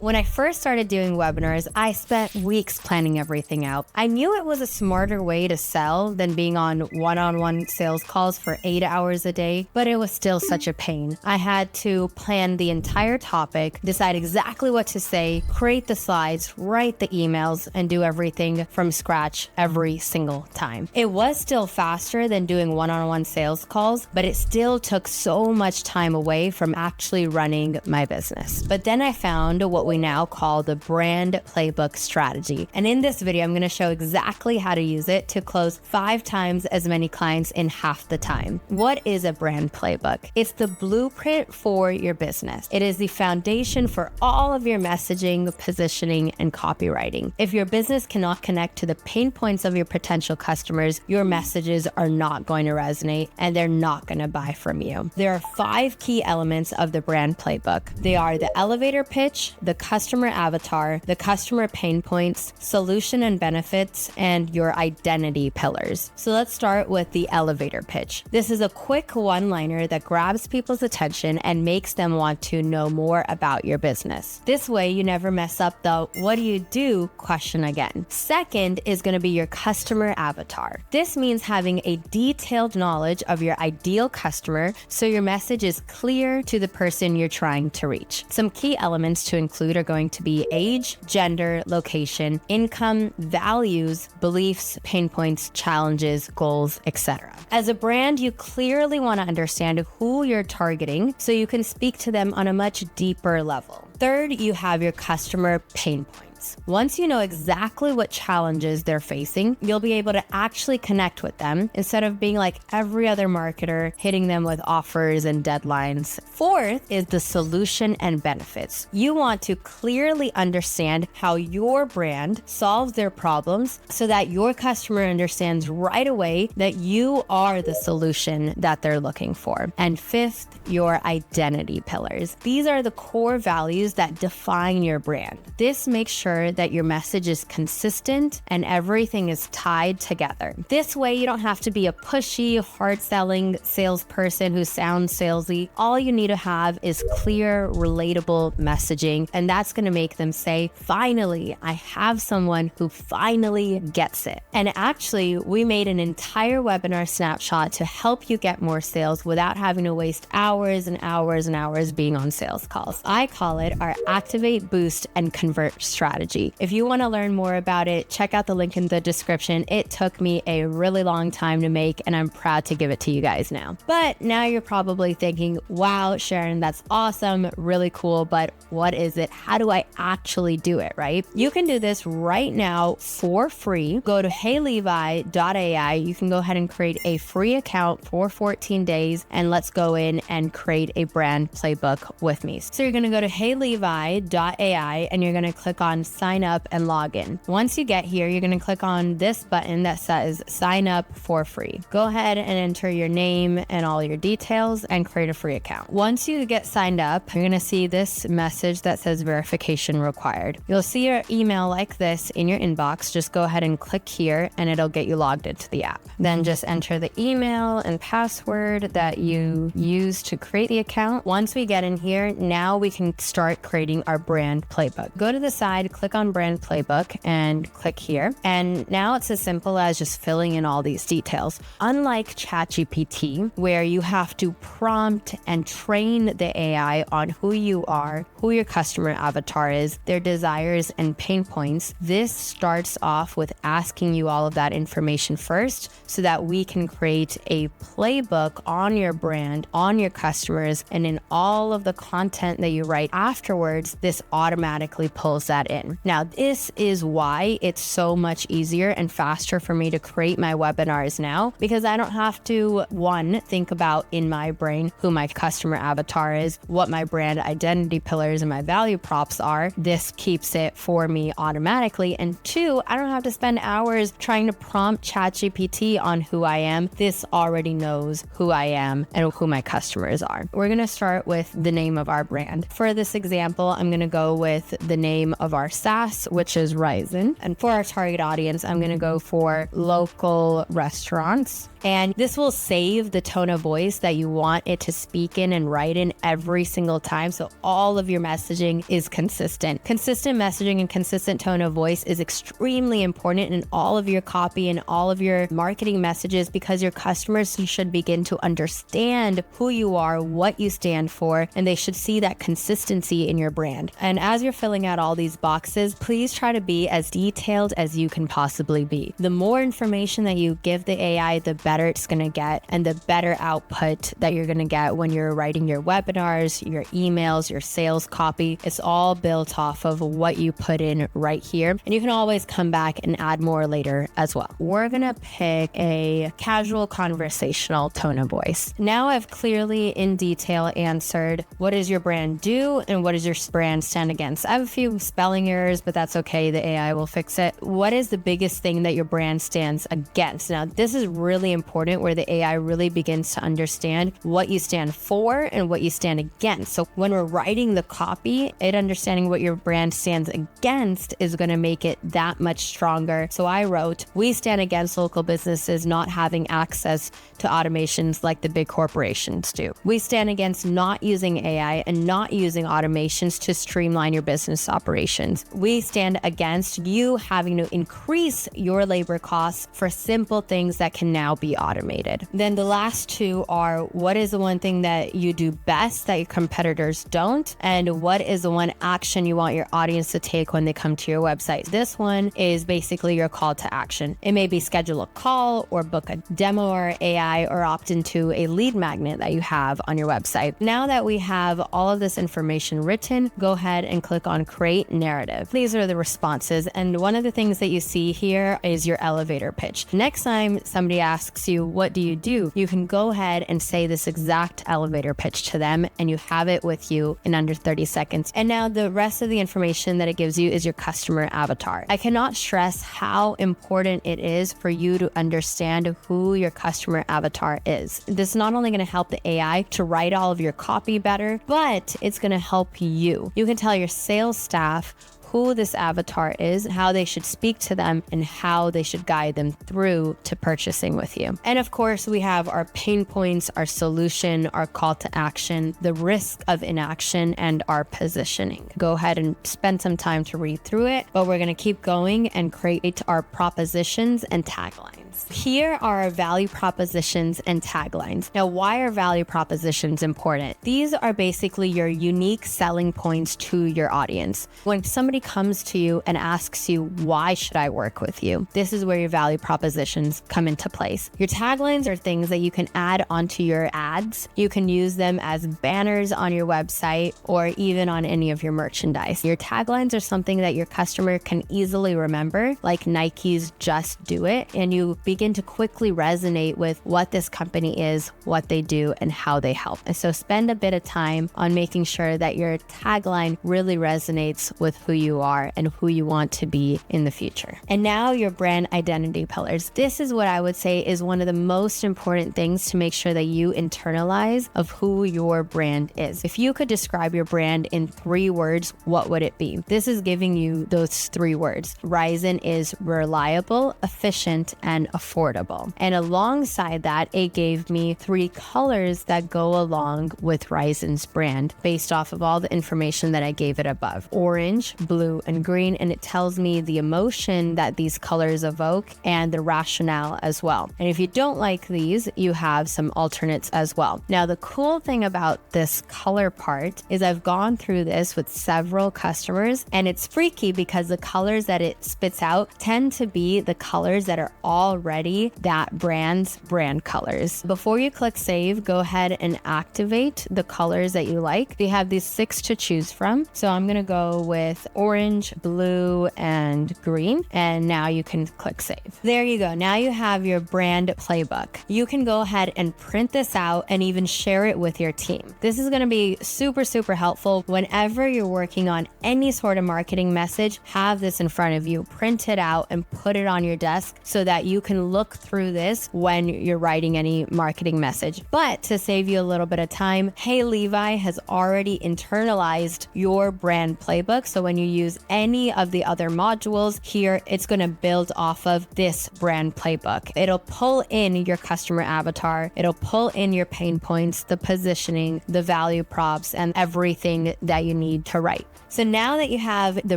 When I first started doing webinars, I spent weeks planning everything out. I knew it was a smarter way to sell than being on one-on-one sales calls for 8 hours a day, but it was still such a pain. I had to plan the entire topic, decide exactly what to say, create the slides, write the emails, and do everything from scratch every single time. It was still faster than doing one-on-one sales calls, but it still took so much time away from actually running my business. But then I found what we now call the brand playbook strategy. And in this video, I'm going to show exactly how to use it to close 5 times as many clients in half the time. What is a brand playbook? It's the blueprint for your business. It is the foundation for all of your messaging, positioning, and copywriting. If your business cannot connect to the pain points of your potential customers, your messages are not going to resonate and they're not going to buy from you. There are 5 key elements of the brand playbook. They are the elevator pitch, the customer avatar, the customer pain points, solution and benefits, and your identity pillars. So let's start with the elevator pitch. This is a quick one-liner that grabs people's attention and makes them want to know more about your business. This way, you never mess up the "what do you do?" question again. Second is going to be your customer avatar. This means having a detailed knowledge of your ideal customer so your message is clear to the person you're trying to reach. Some key elements to include are going to be age, gender, location, income, values, beliefs, pain points, challenges, goals, etc. As a brand, you clearly want to understand who you're targeting so you can speak to them on a much deeper level. Third, you have your customer pain points. Once you know exactly what challenges they're facing, you'll be able to actually connect with them instead of being like every other marketer, hitting them with offers and deadlines. Fourth is the solution and benefits. You want to clearly understand how your brand solves their problems so that your customer understands right away that you are the solution that they're looking for. And fifth, your identity pillars. These are the core values that define your brand. This makes sure that your message is consistent and everything is tied together. This way, you don't have to be a pushy, hard-selling salesperson who sounds salesy. All you need to have is clear, relatable messaging, and that's going to make them say, finally, I have someone who finally gets it. And actually, we made an entire webinar snapshot to help you get more sales without having to waste hours and hours and hours being on sales calls. I call it our Activate, Boost, and Convert strategy. If you want to learn more about it, check out the link in the description. It took me a really long time to make, and I'm proud to give it to you guys now. But now you're probably thinking, wow, Sharon, that's awesome, really cool, but what is it? How do I actually do it, right? You can do this right now for free. Go to heylevi.ai. You can go ahead and create a free account for 14 days, and let's go in and create a brand playbook with me. So you're going to go to heylevi.ai and you're going to click on sign up and log in. Once you get here, you're going to click on this button that says sign up for free. Go ahead and enter your name and all your details and create a free account. Once you get signed up, you're going to see this message that says verification required. You'll see your email like this in your inbox. Just go ahead and click here and it'll get you logged into the app. Then just enter the email and password that you used to create the account. Once we get in here, now we can start creating our brand playbook. Go to the side, click on brand playbook and click here. And now it's as simple as just filling in all these details. Unlike ChatGPT, where you have to prompt and train the AI on who you are, who your customer avatar is, their desires and pain points, this starts off with asking you all of that information first so that we can create a playbook on your brand, on your customers, and in all of the content that you write afterwards, this automatically pulls that in. Now, this is why it's so much easier and faster for me to create my webinars now, because I don't have to, one, think about in my brain who my customer avatar is, what my brand identity pillars and my value props are. This keeps it for me automatically. And two, I don't have to spend hours trying to prompt ChatGPT on who I am. This already knows who I am and who my customers are. We're going to start with the name of our brand. For this example, I'm going to go with the name of our SaaS, which is Ryzen. And for our target audience, I'm going to go for local restaurants. And this will save the tone of voice that you want it to speak in and write in every single time. So all of your messaging is consistent. Consistent messaging and consistent tone of voice is extremely important in all of your copy and all of your marketing messages, because your customers should begin to understand who you are, what you stand for, and they should see that consistency in your brand. And as you're filling out all these boxes, please try to be as detailed as you can possibly be. The more information that you give the AI, the better it's going to get, and the better output that you're going to get when you're writing your webinars, your emails, your sales copy. It's all built off of what you put in right here. And you can always come back and add more later as well. We're going to pick a casual conversational tone of voice. Now I've clearly in detail answered what does your brand do and what does your brand stand against. I have a few spelling errors, but that's okay. The AI will fix it. What is the biggest thing that your brand stands against? Now, this is really important, where the AI really begins to understand what you stand for and what you stand against. So when we're writing the copy, it understanding what your brand stands against is going to make it that much stronger. So I wrote, we stand against local businesses not having access to automations like the big corporations do. We stand against not using AI and not using automations to streamline your business operations. We stand against you having to increase your labor costs for simple things that can now be automated. Then the last two are, what is the one thing that you do best that your competitors don't? And what is the one action you want your audience to take when they come to your website? This one is basically your call to action. It may be schedule a call or book a demo or AI or opt into a lead magnet that you have on your website. Now that we have all of this information written, go ahead and click on create narrative. These are the responses. And one of the things that you see here is your elevator pitch. Next time somebody asks you, what do? You can go ahead and say this exact elevator pitch to them, and you have it with you in under 30 seconds. And now the rest of the information that it gives you is your customer avatar. I cannot stress how important it is for you to understand who your customer avatar is. This is not only going to help the AI to write all of your copy better, but it's going to help you. You can tell your sales staff who this avatar is, how they should speak to them, and how they should guide them through to purchasing with you. And of course, we have our pain points, our solution, our call to action, the risk of inaction, and our positioning. Go ahead and spend some time to read through it, but we're going to keep going and create our propositions and taglines. Here are our value propositions and taglines. Now, why are value propositions important? These are basically your unique selling points to your audience. When somebody comes to you and asks you, why should I work with you? This is where your value propositions come into place. Your taglines are things that you can add onto your ads. You can use them as banners on your website or even on any of your merchandise. Your taglines are something that your customer can easily remember, like Nike's "Just Do It," and you begin to quickly resonate with what this company is, what they do, and how they help. And so spend a bit of time on making sure that your tagline really resonates with who you are and who you want to be in the future. And now your brand identity pillars. This is what I would say is one of the most important things to make sure that you internalize of who your brand is. If you could describe your brand in 3 words, what would it be? This is giving you those 3 words. Ryzen is reliable, efficient, and affordable. And alongside that, it gave me 3 colors that go along with Ryzen's brand based off of all the information that I gave it above. Orange, blue, and green, and it tells me the emotion that these colors evoke and the rationale as well. And if you don't like these, you have some alternates as well. Now, the cool thing about this color part is I've gone through this with several customers, and it's freaky because the colors that it spits out tend to be the colors that are already that brand's brand colors. Before you click save, go ahead and activate the colors that you like. You have these 6 to choose from. So I'm going to go with orange, blue, and green. And now you can click save. There you go. Now you have your brand playbook. You can go ahead and print this out and even share it with your team. This is going to be super, super helpful whenever you're working on any sort of marketing message. Have this in front of you, print it out and put it on your desk so that you can look through this when you're writing any marketing message. But to save you a little bit of time, heyLevi has already internalized your brand playbook. So when you use any of the other modules here, it's going to build off of this brand playbook. It'll pull in your customer avatar. It'll pull in your pain points, the positioning, the value props, and everything that you need to write. So now that you have the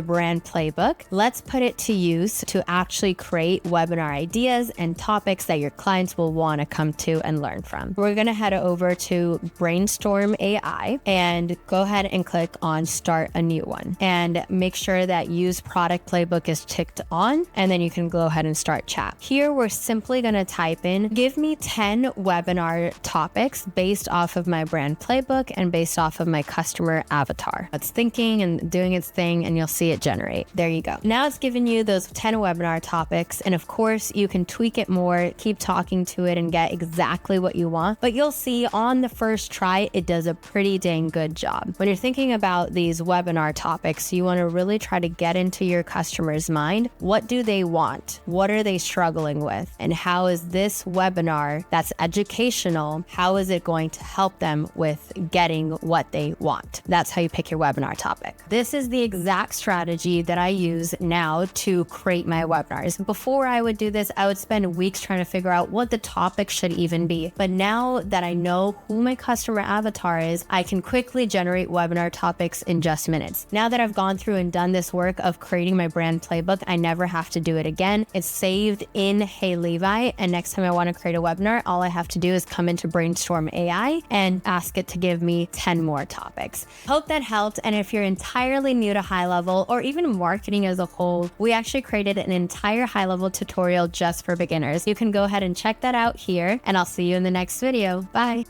brand playbook, let's put it to use to actually create webinar ideas and topics that your clients will want to come to and learn from. We're going to head over to Brainstorm AI and go ahead and click on Start a New One and make sure that Use Product Playbook is ticked on, and then you can go ahead and start chat. Here, we're simply going to type in, give me 10 webinar topics based off of my brand playbook and based off of my customer avatar. It's thinking and doing its thing, and you'll see it generate. There you go. Now it's giving you those 10 webinar topics, and of course you can tweak it more, keep talking to it, and get exactly what you want. But you'll see on the first try, it does a pretty dang good job. When you're thinking about these webinar topics, you want to really try to get into your customer's mind. What do they want? What are they struggling with? And how is this webinar that's educational, how is it going to help them with getting what they want? That's how you pick your webinar topic. This is the exact strategy that I use now to create my webinars. Before I would do this, I would spend weeks trying to figure out what the topic should even be. But now that I know who my customer avatar is, I can quickly generate webinar topics in just minutes. Now that I've gone through and done this work of creating my brand playbook, I never have to do it again. It's saved in heyLevi, and next time I want to create a webinar, all I have to do is come into Brainstorm AI and ask it to give me 10 more topics. Hope that helped. And if you're entirely new to high level or even marketing as a whole, we actually created an entire high level tutorial just for beginners. You can go ahead and check that out here, and I'll see you in the next video. Bye.